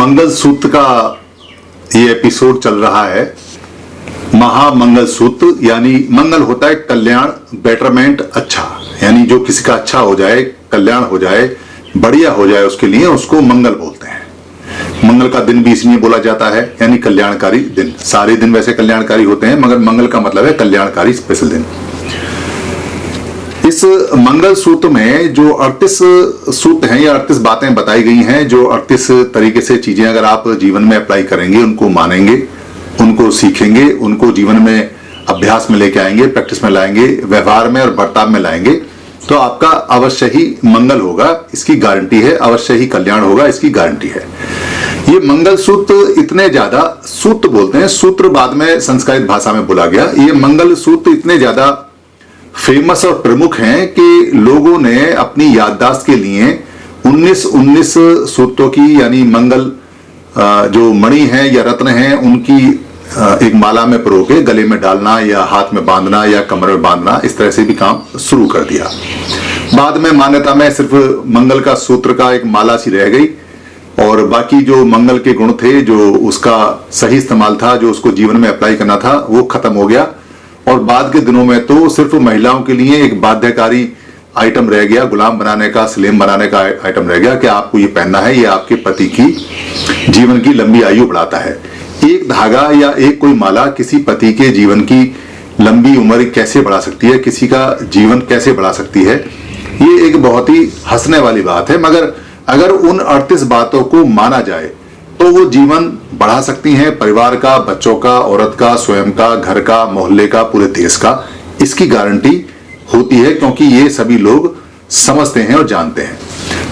मंगल सूत्र का ये एपिसोड चल रहा है। महामंगल सूत्र यानी मंगल होता है कल्याण, बेटरमेंट, अच्छा, यानी जो किसी का अच्छा हो जाए, कल्याण हो जाए, बढ़िया हो जाए, उसके लिए उसको मंगल बोलते हैं। मंगल का दिन भी इसलिए बोला जाता है, यानी कल्याणकारी दिन। सारे दिन वैसे कल्याणकारी होते हैं, मगर मंगल का मतलब है कल्याणकारी स्पेशल दिन। इस मंगल सूत्र में जो 38 सूत्र हैं या 38 बातें बताई गई हैं, जो 38 तरीके से चीजें अगर आप जीवन में अप्लाई करेंगे, उनको मानेंगे, उनको सीखेंगे, उनको जीवन में अभ्यास में लेके आएंगे, प्रैक्टिस में लाएंगे, व्यवहार में और बर्ताव में लाएंगे, तो आपका अवश्य ही मंगल होगा, इसकी गारंटी है। अवश्य ही कल्याण होगा, इसकी गारंटी है। ये मंगल सूत्र इतने ज्यादा, सूत्र बोलते हैं, सूत्र बाद में संस्कृत भाषा में बोला गया। ये मंगल सूत्र इतने ज्यादा फेमस और प्रमुख हैं कि लोगों ने अपनी याददाश्त के लिए 19 सूत्रों की, यानी मंगल जो मणि हैं या रत्न हैं, उनकी एक माला में पिरो के गले में डालना या हाथ में बांधना या कमर में बांधना, इस तरह से भी काम शुरू कर दिया। बाद में मान्यता में सिर्फ मंगल का सूत्र का एक माला सी रह गई और बाकी जो मंगल के गुण थे, जो उसका सही इस्तेमाल था, जो उसको जीवन में अप्लाई करना था, वो खत्म हो गया। और बाद के दिनों में तो सिर्फ महिलाओं के लिए एक बाध्यकारी आइटम रह गया, गुलाम बनाने का, स्लेम बनाने का आइटम रह गया कि आपको ये पहनना है, ये आपके पति की जीवन की लंबी आयु बढ़ाता है। एक धागा या एक कोई माला किसी पति के जीवन की लंबी उम्र कैसे बढ़ा सकती है, किसी का जीवन कैसे बढ़ा सकती है, ये एक बहुत ही हंसने वाली बात है। मगर अगर उन 38 बातों को माना जाए तो वो जीवन बढ़ा सकती हैं, परिवार का, बच्चों का, औरत का, स्वयं का, घर का, मोहल्ले का, पूरे देश का। इसकी गारंटी होती है क्योंकि ये सभी लोग समझते हैं और जानते हैं।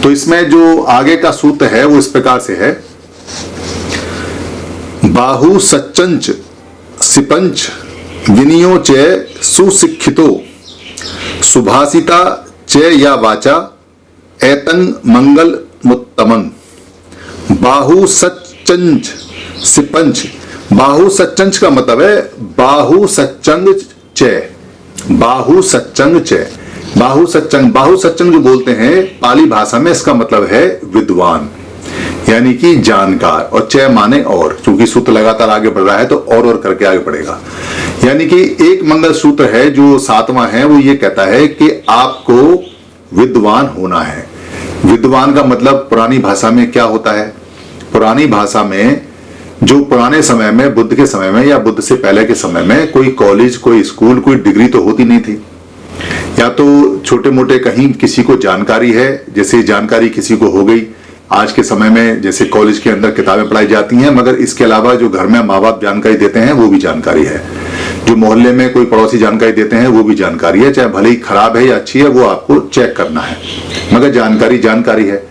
तो इसमें जो आगे का सूत्र है वो इस प्रकार से है। बाहु सच्चंच सिपंच विनियो च सुशिक्षितो सुभाषिता च या वाचा एतंग मंगल मुत्तमं। बाहु सच्चंच सिपंच, बाहु सच्चंच का मतलब है बाहु सच्चंग च, बाहु सच्चंग च, बाहु सच्चंग, बाहु सच्चंग जो बोलते हैं पाली भाषा में, इसका मतलब है विद्वान, यानी कि जानकार, और च माने और, क्योंकि सूत्र लगातार आगे बढ़ रहा है तो और करके आगे बढ़ेगा। यानी कि एक मंगल सूत्र है जो 7वां है, वो ये कहता है कि आपको विद्वान होना है। विद्वान का मतलब पुरानी भाषा में क्या होता है? पुरानी भाषा में, जो पुराने समय में, बुद्ध के समय में या बुद्ध से पहले के समय में कोई कॉलेज, कोई स्कूल, कोई डिग्री तो होती नहीं थी। या तो छोटे मोटे कहीं किसी को जानकारी है, जैसे जानकारी किसी को हो गई। आज के समय में जैसे कॉलेज के अंदर किताबें पढ़ाई जाती हैं, मगर इसके अलावा जो घर में माँ बाप जानकारी देते हैं वो भी जानकारी है। जो मोहल्ले में कोई पड़ोसी जानकारी देते हैं वो भी जानकारी है, चाहे भले ही खराब है या अच्छी है, वो आपको चेक करना है, मगर जानकारी जानकारी है।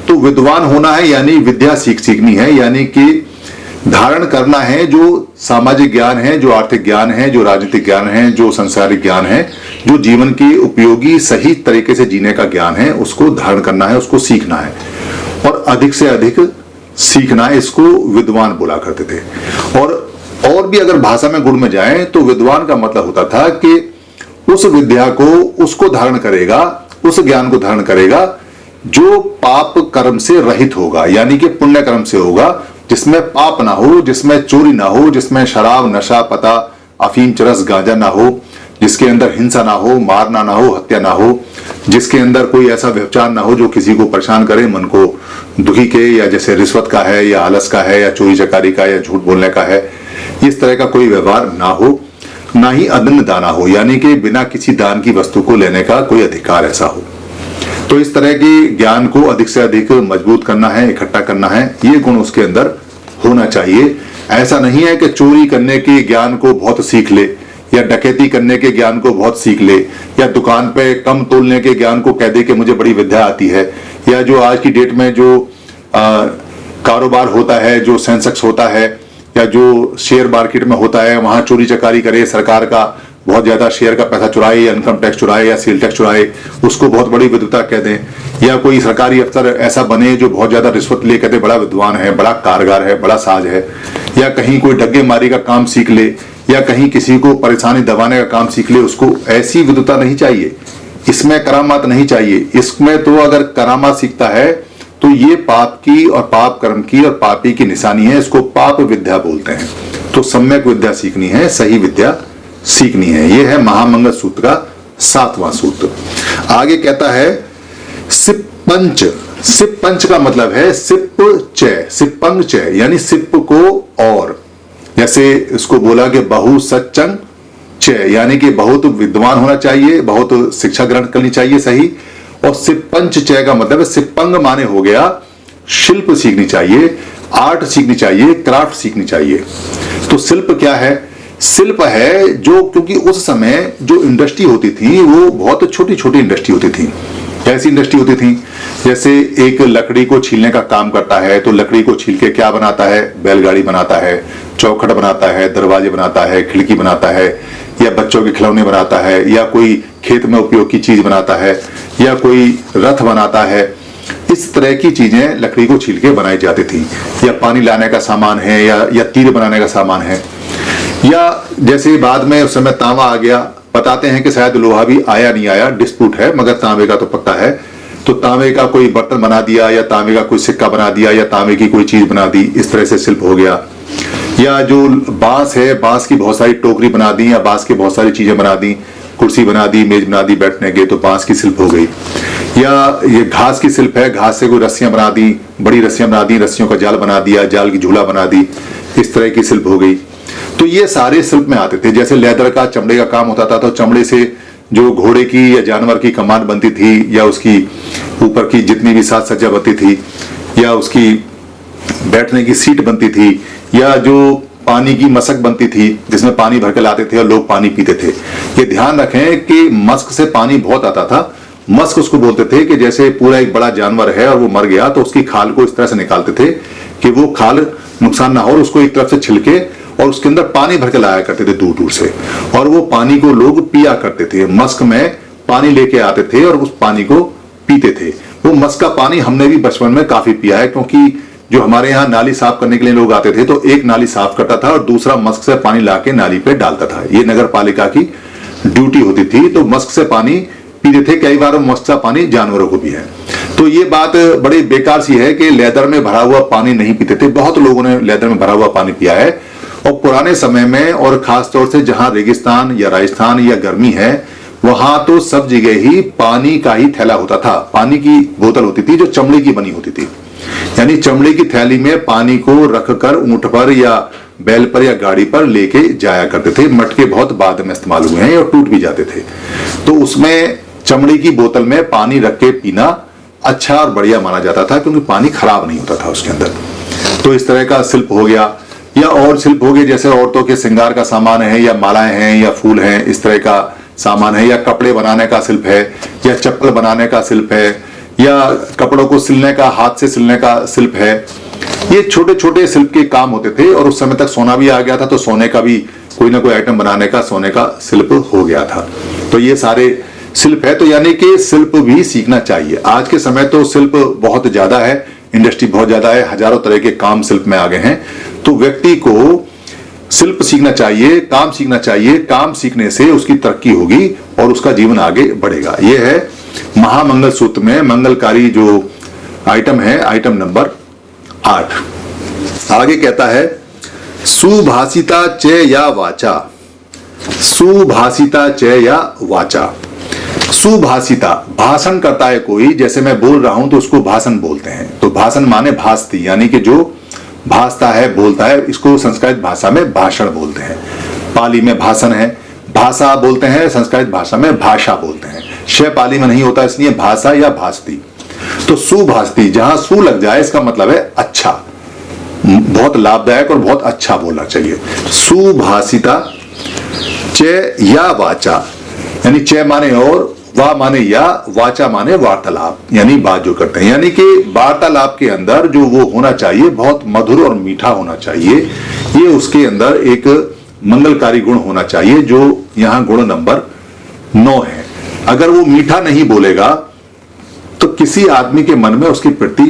तो विद्वान होना है यानी विद्या सीखनी है, यानी कि धारण करना है जो सामाजिक ज्ञान है, जो आर्थिक ज्ञान है, जो राजनीतिक ज्ञान है, जो संसारिक ज्ञान है, जो जीवन के उपयोगी सही तरीके से जीने का ज्ञान है, उसको धारण करना है, उसको सीखना है और अधिक से अधिक सीखना है। इसको विद्वान बोला करते थे। और भी अगर भाषा में गुण में जाएं तो विद्वान का मतलब होता था कि उस विद्या को, उसको धारण करेगा, उस ज्ञान को धारण करेगा जो पाप कर्म से रहित होगा, यानी कि पुण्य कर्म से होगा, जिसमें पाप ना हो, जिसमें चोरी ना हो, जिसमें शराब, नशा, पता, अफीम, चरस, गांजा ना हो, जिसके अंदर हिंसा ना हो, मारना ना हो, हत्या ना हो, जिसके अंदर कोई ऐसा व्यवचार ना हो जो किसी को परेशान करे, मन को दुखी के, या जैसे रिश्वत का है या आलस का है या चोरी चकारी का या झूठ बोलने का है, इस तरह का कोई व्यवहार ना हो। ना ही अदन्न दाना हो, यानी कि बिना किसी दान की वस्तु को लेने का कोई अधिकार ऐसा हो। तो इस तरह के ज्ञान को अधिक से अधिक मजबूत करना है, इकट्ठा करना है, ये गुण उसके अंदर होना चाहिए। ऐसा नहीं है कि चोरी करने के ज्ञान को बहुत सीख ले, या डकैती करने के ज्ञान को बहुत सीख ले, या दुकान पे कम तोलने के ज्ञान को कह दे कि मुझे बड़ी विद्या आती है, या जो आज की डेट में जो कारोबार होता है, जो सेंसेक्स होता है, या जो शेयर मार्केट में होता है, वहां चोरी चकारी करे, सरकार का बहुत ज्यादा शेयर का पैसा चुराए, या इनकम टैक्स चुराए, या सेल टैक्स चुराए, उसको बहुत बड़ी विद्वता कह दें। या कोई सरकारी अफसर ऐसा बने जो बहुत ज्यादा रिश्वत ले, कहते बड़ा विद्वान है, बड़ा कारगर है, बड़ा साज है। या कहीं कोई डग्गे मारी का काम सीख ले, या कहीं किसी को परेशानी दबाने का काम सीख ले, उसको ऐसी विद्वता नहीं चाहिए। इसमें करामात नहीं चाहिए। इसमें तो अगर करामात सीखता है तो ये पाप की और पाप कर्म की और पापी की निशानी है, इसको पाप विद्या बोलते हैं। तो सम्यक विद्या सीखनी है, सही विद्या सीखनी है। यह है महामंगल सूत्र का 7वां सूत्र। आगे कहता है सिप पंच। सिप पंच का मतलब है सिप चय, सिपंग चय, यानी सिप को और, जैसे इसको बोला कि बहु सच्चंग चय, यानी कि बहुत विद्वान होना चाहिए, बहुत शिक्षा ग्रहण करनी चाहिए सही। और सिपंच चय का मतलब है सिपंग माने हो गया शिल्प सीखनी चाहिए, आर्ट सीखनी चाहिए, क्राफ्ट सीखनी चाहिए। तो शिल्प क्या है? शिल्प है जो, क्योंकि उस समय जो इंडस्ट्री होती थी वो बहुत छोटी छोटी इंडस्ट्री होती थी। कैसी इंडस्ट्री होती थी? जैसे एक लकड़ी को छीलने का काम करता है, तो लकड़ी को छील के क्या बनाता है? बैलगाड़ी बनाता है, चौखट बनाता है, दरवाजे बनाता है, खिड़की बनाता है, या बच्चों के खिलौने बनाता है, या कोई खेत में उपयोग की चीज बनाता है, या कोई रथ बनाता है। इस तरह की चीजें लकड़ी को छील के बनाई जाती थी। या पानी लाने का सामान है, या तीर बनाने का सामान है। या जैसे बाद में उस समय तांबा आ गया, बताते हैं कि शायद लोहा भी आया नहीं आया, डिस्प्यूट है, मगर तांबे का तो पक्का है। तो तांबे का कोई बर्तन बना दिया, या तांबे का कोई सिक्का बना दिया, या तांबे की कोई चीज बना दी, इस तरह से शिल्प हो गया। या जो बांस है, बांस की बहुत सारी टोकरी बना दी, या बांस की बहुत सारी चीजें बना दी, कुर्सी बना दी, मेज बना दी बैठने के, तो बांस की शिल्प हो गई। या ये घास की शिल्प है, घास से कोई रस्सियां बना दी, बड़ी रस्सियां बना दी, रस्सियों का जाल बना दिया, जाल की झूला बना दी, इस तरह की शिल्प हो गई। तो ये सारे शिल्प में आते थे। जैसे लेदर का, चमड़े का काम होता था, तो चमड़े से जो घोड़े की या जानवर की कमान बनती थी, या उसकी ऊपर की जितनी भी साज सज्जा बनती थी, या उसकी बैठने की सीट बनती थी, या जो पानी की मशक बनती थी जिसमें पानी भर के लाते थे और लोग पानी पीते थे। ये ध्यान रखें कि मस्क से पानी बहुत आता था। मस्क उसको बोलते थे कि जैसे पूरा एक बड़ा जानवर है और वो मर गया, तो उसकी खाल को इस तरह से निकालते थे कि वो खाल नुकसान ना हो, उसको एक तरफ से छिलके और उसके अंदर पानी भर के लाया करते थे दूर दूर से, और वो पानी को लोग पिया करते थे। मस्क में पानी लेके आते थे और उस पानी को पीते थे। वो मस्क का पानी हमने भी बचपन में काफी पिया है, क्योंकि जो हमारे यहाँ नाली साफ करने के लिए लोग आते थे, तो एक नाली साफ करता था और दूसरा मस्क से पानी लाके नाली पे डालता था। ये नगर पालिका की ड्यूटी होती थी। तो मस्क से पानी पीते थे, कई बार मस्क का पानी जानवरों को भी है। तो ये बात बड़ी बेकार सी है कि लेदर में भरा हुआ पानी नहीं पीते थे। बहुत लोगों ने लेदर में भरा हुआ पानी पिया है। और पुराने समय में, और खास तौर से जहां रेगिस्तान या राजस्थान या गर्मी है, वहां तो सब जगह ही पानी का ही थैला होता था। पानी की बोतल होती थी जो चमड़े की बनी होती थी, यानी चमड़े की थैली में पानी को रखकर ऊंट पर या बैल पर या गाड़ी पर लेके जाया करते थे। मटके बहुत बाद में इस्तेमाल हुए हैं और टूट भी जाते थे। तो उसमें चमड़े की बोतल में पानी रख के पीना अच्छा और बढ़िया माना जाता था, क्योंकि पानी खराब नहीं होता था उसके अंदर। तो इस तरह का शिल्प हो गया। या और शिल्प हो गए, जैसे औरतों के श्रृंगार का सामान है, या मालाएं हैं, या फूल हैं, इस तरह का सामान है। या कपड़े बनाने का शिल्प है, या चप्पल बनाने का शिल्प है, या कपड़ों को सिलने का, हाथ से सिलने का शिल्प है। ये छोटे छोटे शिल्प के काम होते थे। और उस समय तक सोना भी आ गया था, तो सोने का भी कोई ना कोई आइटम बनाने का सोने का शिल्प हो गया था। तो ये सारे शिल्प है। तो यानी कि शिल्प भी सीखना चाहिए। आज के समय तो शिल्प बहुत ज्यादा है, इंडस्ट्री बहुत ज्यादा है, हजारों तरह के काम शिल्प में आ गए हैं। तो व्यक्ति को शिल्प सीखना चाहिए, काम सीखना चाहिए। काम सीखने से उसकी तरक्की होगी और उसका जीवन आगे बढ़ेगा। यह है महामंगल सूत्र में मंगलकारी जो आइटम है, आइटम नंबर 8। आगे कहता है सुभाषिता च या वाचा। सुभाषिता च या वाचा। सुभाषिता, भाषण करता है कोई, जैसे मैं बोल रहा हूं तो उसको भाषण बोलते हैं। तो भाषण माने भाषती, यानी कि जो भाषता है, बोलता है, इसको संस्कृत भाषा में भाषण बोलते हैं। पाली में भाषण है, भाषा बोलते हैं, संस्कृत भाषा में भाषा बोलते हैं। शय पाली में नहीं होता, इसलिए भाषा या भाषती। तो सुभाषती, जहां सु लग जाए इसका मतलब है अच्छा, बहुत लाभदायक और बहुत अच्छा बोलना चाहिए। सुभाषिता च या वाचा, यानी च माने और, वा माने या, वाचा माने वार्तालाप, यानी बात जो करते हैं। यानी कि वार्तालाप के अंदर जो वो होना चाहिए बहुत मधुर और मीठा होना चाहिए। ये उसके अंदर एक मंगलकारी गुण होना चाहिए, जो यहां गुण नंबर 9 है। अगर वो मीठा नहीं बोलेगा तो किसी आदमी के मन में उसके प्रति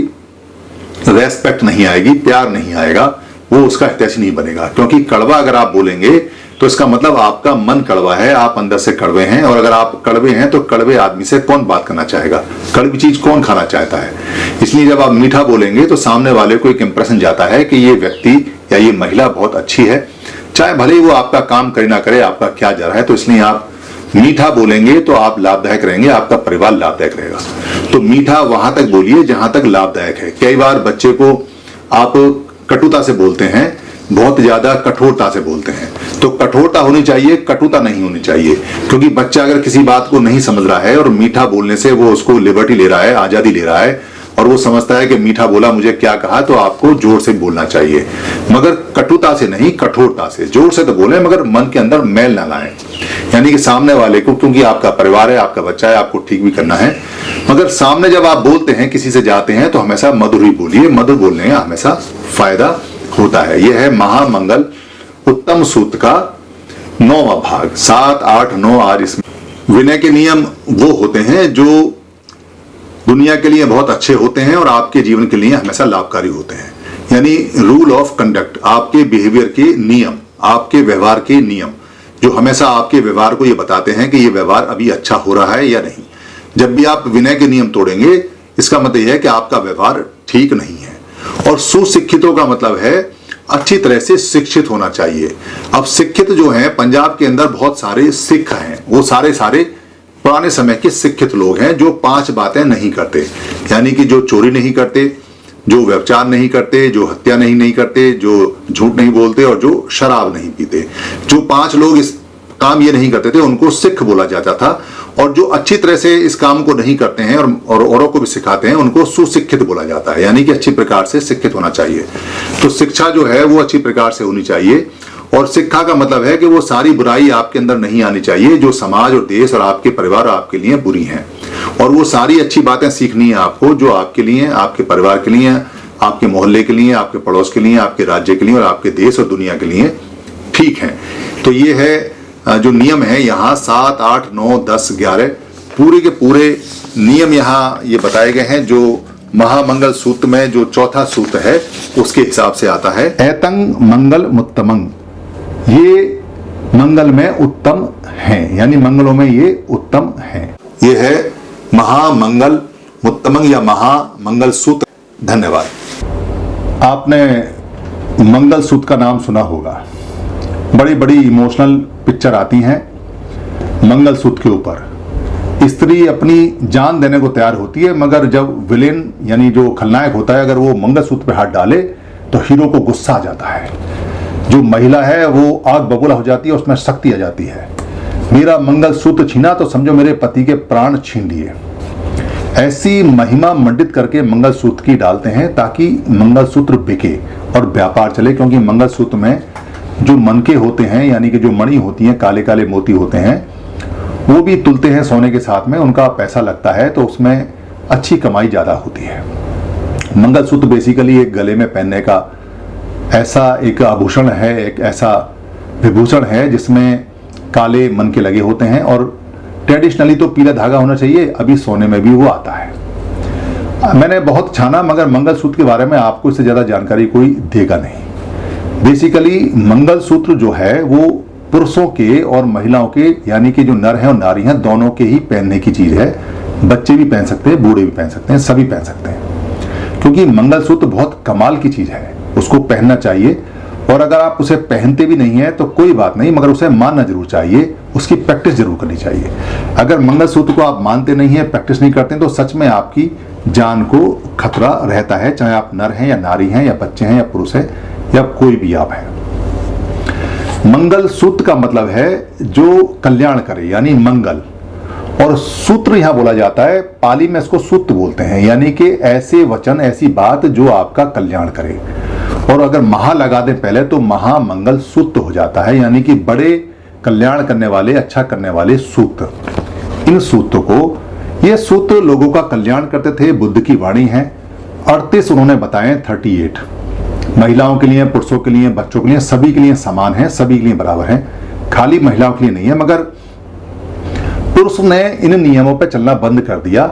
रेस्पेक्ट नहीं आएगी, प्यार नहीं आएगा, वो उसका हितैषी नहीं बनेगा। क्योंकि कड़वा अगर आप बोलेंगे तो इसका मतलब आपका मन कड़वा है, आप अंदर से कड़वे हैं। और अगर आप कड़वे हैं तो कड़वे आदमी से कौन बात करना चाहेगा, कड़वी चीज कौन खाना चाहता है। इसलिए जब आप मीठा बोलेंगे तो सामने वाले को एक इंप्रेशन जाता है कि ये व्यक्ति या ये महिला बहुत अच्छी है, चाहे भले ही वो आपका काम करे ना करे, आपका क्या जा रहा है। तो इसलिए आप मीठा बोलेंगे तो आप लाभदायक रहेंगे, आपका परिवार लाभदायक रहेगा। तो मीठा वहां तक बोलिए जहां तक लाभदायक है। कई बार बच्चे को आप कटुता से बोलते हैं, बहुत ज्यादा कठोरता से बोलते हैं, तो कठोरता होनी चाहिए, कटुता नहीं होनी चाहिए। क्योंकि बच्चा अगर किसी बात को नहीं समझ रहा है और मीठा बोलने से वो उसको लिबर्टी ले रहा है, आजादी ले रहा है, और वो समझता है कि मीठा बोला मुझे क्या कहा, तो आपको जोर से बोलना चाहिए, मगर कटुता से नहीं, कठोरता से। जोर से तो बोले मगर मन के अंदर मैल ना लाएं। यानी कि सामने वाले को, क्योंकि आपका परिवार है, आपका बच्चा है, आपको ठीक भी करना है, मगर सामने जब आप बोलते हैं, किसी से जाते हैं, तो हमेशा मधुर ही बोलिए। मधुर बोलने का हमेशा फायदा होता है। यह है महामंगल उत्तम सूत्र का 9वां भाग। 7, 8, 9 आज इसमें विनय के नियम वो होते हैं जो दुनिया के लिए बहुत अच्छे होते हैं और आपके जीवन के लिए हमेशा लाभकारी होते हैं। यानी रूल ऑफ कंडक्ट, आपके बिहेवियर के नियम, आपके व्यवहार के नियम, जो हमेशा आपके व्यवहार को ये बताते हैं कि ये व्यवहार अभी अच्छा हो रहा है या नहीं। जब भी आप विनय के नियम तोड़ेंगे, इसका मतलब यह है कि आपका व्यवहार ठीक नहीं है। और सुशिक्षितों का मतलब है अच्छी तरह से शिक्षित होना चाहिए। अब शिक्षित जो हैं, पंजाब के अंदर बहुत सारे सिख हैं, वो सारे पुराने समय के शिक्षित लोग हैं जो 5 बातें नहीं करते। यानी कि जो चोरी नहीं करते, जो व्यभिचार नहीं करते, जो हत्या नहीं करते, जो झूठ नहीं बोलते और जो शराब नहीं पीते। जो 5 लोग इस काम ये नहीं करते थे उनको सिख बोला जाता था। और जो अच्छी तरह से इस काम को नहीं करते हैं और औरों को भी सिखाते हैं, उनको सुशिक्षित बोला जाता है। यानी कि अच्छी प्रकार से शिक्षित होना चाहिए। तो शिक्षा जो है वो अच्छी प्रकार से होनी चाहिए। और शिक्षा का मतलब है कि वो सारी बुराई आपके अंदर नहीं आनी चाहिए जो समाज और देश और आपके परिवार और आपके लिए बुरी हैं। और वो सारी अच्छी बातें सीखनी है आपको जो आपके लिए, आपके परिवार के लिए, आपके मोहल्ले के लिए, आपके पड़ोस के लिए, आपके राज्य के लिए और आपके देश और दुनिया के लिए ठीक है। तो ये है जो नियम है यहाँ 7, 8, 9, 10, 11 पूरे के पूरे नियम यहाँ ये बताए गए हैं। जो महामंगल सूत्र में जो चौथा सूत्र है उसके हिसाब से आता है एतंग मंगल मुत्तमंग, ये मंगल में उत्तम हैं, यानी मंगलों में ये उत्तम हैं। ये है महामंगल मुत्तमंग या महामंगल सूत्र। धन्यवाद। आपने मंगल सूत्र का नाम सुना होगा, बड़ी बड़ी इमोशनल पिक्चर आती हैं मंगल सूत्र के ऊपर। स्त्री अपनी जान देने को तैयार होती है, मगर जब विलेन यानी जो खलनायक होता है अगर वो मंगल सूत्र पे हाथ डाले तो हीरो को गुस्सा आ जाता है। जो महिला है वो आग बबूला हो जाती है, उसमें शक्ति आ जाती है। मेरा मंगल सूत्र छीना तो समझो मेरे पति के प्राण छीन लिए। ऐसी महिमा मंडित करके मंगल सूत्र की डालते हैं ताकि मंगल सूत्र बिके और व्यापार चले। क्योंकि मंगल सूत्र में जो मनके होते हैं यानी कि जो मणि होती हैं, काले काले मोती होते हैं, वो भी तुलते हैं सोने के साथ में, उनका पैसा लगता है तो उसमें अच्छी कमाई ज़्यादा होती है। मंगलसूत्र बेसिकली एक गले में पहनने का ऐसा एक आभूषण है, एक ऐसा विभूषण है जिसमें काले मनके लगे होते हैं और ट्रेडिशनली तो पीला धागा होना चाहिए, अभी सोने में भी वो आता है। मैंने बहुत छाना मगर मंगलसूत्र के बारे में आपको इससे ज़्यादा जानकारी कोई देगा नहीं। बेसिकली मंगलसूत्र जो है वो पुरुषों के और महिलाओं के यानी कि जो नर हैं और नारी हैं दोनों के ही पहनने की चीज है। बच्चे भी पहन सकते हैं, बूढ़े भी पहन सकते हैं, सभी पहन सकते हैं, क्योंकि मंगलसूत्र बहुत कमाल की चीज है, उसको पहनना चाहिए। और अगर आप उसे पहनते भी नहीं है तो कोई बात नहीं, मगर उसे मानना जरूर चाहिए, उसकी प्रैक्टिस जरूर करनी चाहिए। अगर मंगलसूत्र को आप मानते नहीं है, प्रैक्टिस नहीं करते तो सच में आपकी जान को खतरा रहता है, चाहे आप नर हैं या नारी हैं या बच्चे हैं या पुरुष हैं या कोई भी आप हैं। मंगल सूत्र का मतलब है जो कल्याण करे यानी मंगल, और सूत्र यहां बोला जाता है, पाली में इसको सूत्र बोलते हैं, यानी कि ऐसे वचन ऐसी बात जो आपका कल्याण करे। और अगर महा लगा दें पहले तो महामंगल सूत्र हो जाता है, यानी कि बड़े कल्याण करने वाले, अच्छा करने वाले सूत्र। इन सूत्रों को, ये सूत्र लोगों का कल्याण करते थे। बुद्ध की वाणी है, 38 उन्होंने बताए, 38 महिलाओं के लिए, पुरुषों के लिए, बच्चों के लिए, सभी के लिए समान है, सभी के लिए बराबर है, खाली महिलाओं के लिए नहीं है। मगर पुरुष ने इन नियमों पर चलना बंद कर दिया,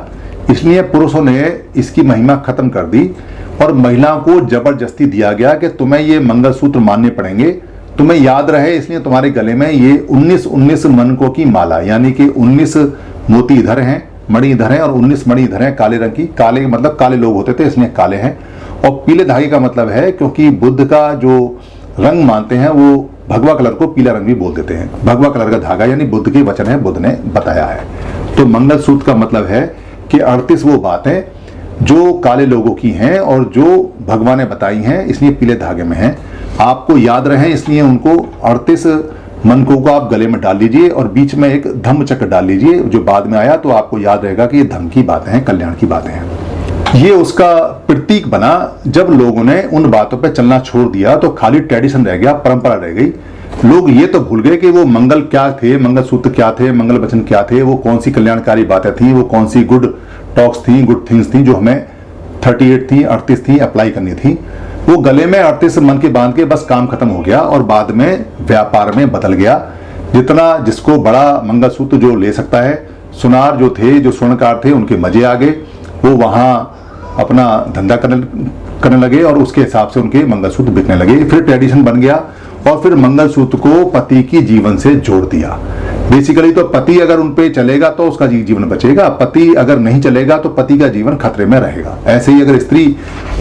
इसलिए पुरुषों ने इसकी महिमा खत्म कर दी और महिलाओं को जबरदस्ती दिया गया कि तुम्हें ये मंगलसूत्र मानने पड़ेंगे, तुम्हें याद रहे इसलिए तुम्हारे गले में ये 19 मनकों की माला, यानी कि 19 मोती इधर हैं, मणि इधर हैं और 19 मणि इधर हैं काले रंग की। काले मतलब काले लोग होते थे इसलिए काले हैं। और पीले धागे का मतलब है क्योंकि बुद्ध का जो रंग मानते हैं वो भगवा कलर को पीला रंग भी बोल देते हैं। भगवा कलर का धागा यानी बुद्ध के वचन है, बुद्ध ने बताया है। तो मंगल सूत्र का मतलब है कि 38 वो बातें जो काले लोगों की हैं और जो भगवान ने बताई हैं, इसलिए पीले धागे में हैं। आपको याद रहे इसलिए उनको 38 मनकों को आप गले में डाल लीजिए और बीच में एक धम्म चक्र डाल लीजिए जो बाद में आया, तो आपको याद रहेगा कि ये धम्म की बातें हैं, कल्याण की बातें हैं। ये उसका प्रतीक बना। जब लोगों ने उन बातों पर चलना छोड़ दिया तो खाली ट्रेडिशन रह गया, परंपरा रह गई। लोग ये तो भूल गए कि वो मंगल क्या थे, मंगल सूत्र क्या थे, मंगल वचन क्या थे, वो कौन सी कल्याणकारी बातें थी, वो कौन सी गुड टॉक्स थी, गुड थिंग्स थी जो हमें 38 थी, 38 थी अप्लाई करनी थी। वो गले में 38 मन के बांध के बस काम खत्म हो गया और बाद में व्यापार में बदल गया। जितना जिसको बड़ा मंगलसूत्र जो ले सकता है, सुनार जो थे, जो स्वर्णकार थे, उनके मजे आ गए, वो वहां अपना धंधा करने लगे और उसके हिसाब से उनके मंगलसूत्र बिकने लगे। फिर ट्रेडिशन बन गया और फिर मंगलसूत्र को पति की जीवन से जोड़ दिया। बेसिकली तो पति अगर उन पे चलेगा तो उसका जीवन बचेगा, पति अगर नहीं चलेगा तो पति का जीवन खतरे में रहेगा। ऐसे ही अगर स्त्री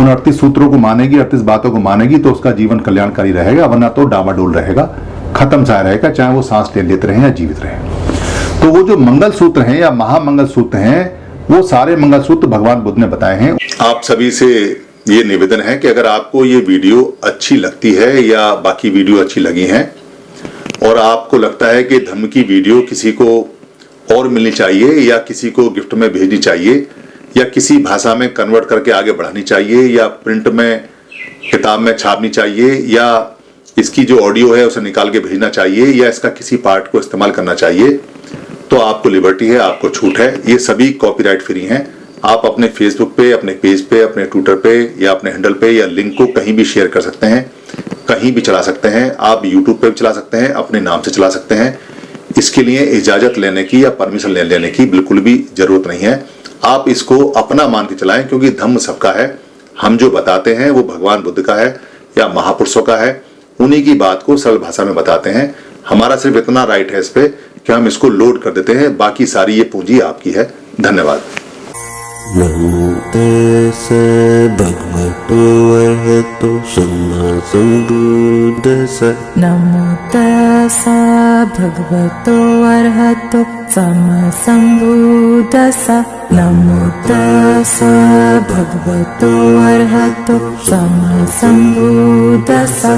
उन 38 सूत्रों को मानेगी, 38 बातों को मानेगी तो उसका जीवन कल्याणकारी रहेगा, वरना तो डामाडोल रहेगा, खत्म सा रहेगा, चाहे वो सांस लेते रहे या जीवित रहे। तो वो जो मंगल सूत्र हैं या महामंगल सूत्र हैं, वो सारे मंगल सूत्र भगवान बुद्ध ने बताए हैं। आप सभी से ये निवेदन है कि अगर आपको ये वीडियो अच्छी लगती है या बाकी वीडियो अच्छी लगी हैं और आपको लगता है कि धम्म की वीडियो किसी को और मिलनी चाहिए या किसी को गिफ्ट में भेजनी चाहिए या किसी भाषा में कन्वर्ट करके आगे बढ़ानी चाहिए या प्रिंट में किताब में छापनी चाहिए या इसकी जो ऑडियो है उसे निकाल के भेजना चाहिए या इसका किसी पार्ट को इस्तेमाल करना चाहिए, तो आपको लिबर्टी है, आपको छूट है। ये सभी कॉपीराइट फ्री हैं। आप अपने फेसबुक पे, अपने पेज पे, अपने ट्विटर पे या अपने हैंडल पे या लिंक को कहीं भी शेयर कर सकते हैं, कहीं भी चला सकते हैं। आप यूट्यूब पे भी चला सकते हैं, अपने नाम से चला सकते हैं। इसके लिए इजाजत लेने की या परमिशन लेने की बिल्कुल भी जरूरत नहीं है। आप इसको अपना मान के चलाएं क्योंकि धम्म सबका है। हम जो बताते हैं वो भगवान बुद्ध का है या महापुरुषों का है, उन्हीं की बात को सरल भाषा में बताते हैं। हमारा सिर्फ इतना राइट है इस पे कि हम इसको लोड कर देते हैं, बाकी सारी ये पूंजी आपकी है। धन्यवाद। नमो तस्सै भगवतो अरहतो सम्मा सम्बुद्दस्सै। नमो तस्सै भगवतो अरहतो सम्मा सम्बुद्दस्सै। नमो तस्सै भगवतो अरहतो सम्मा सम्बुद्दस्सै।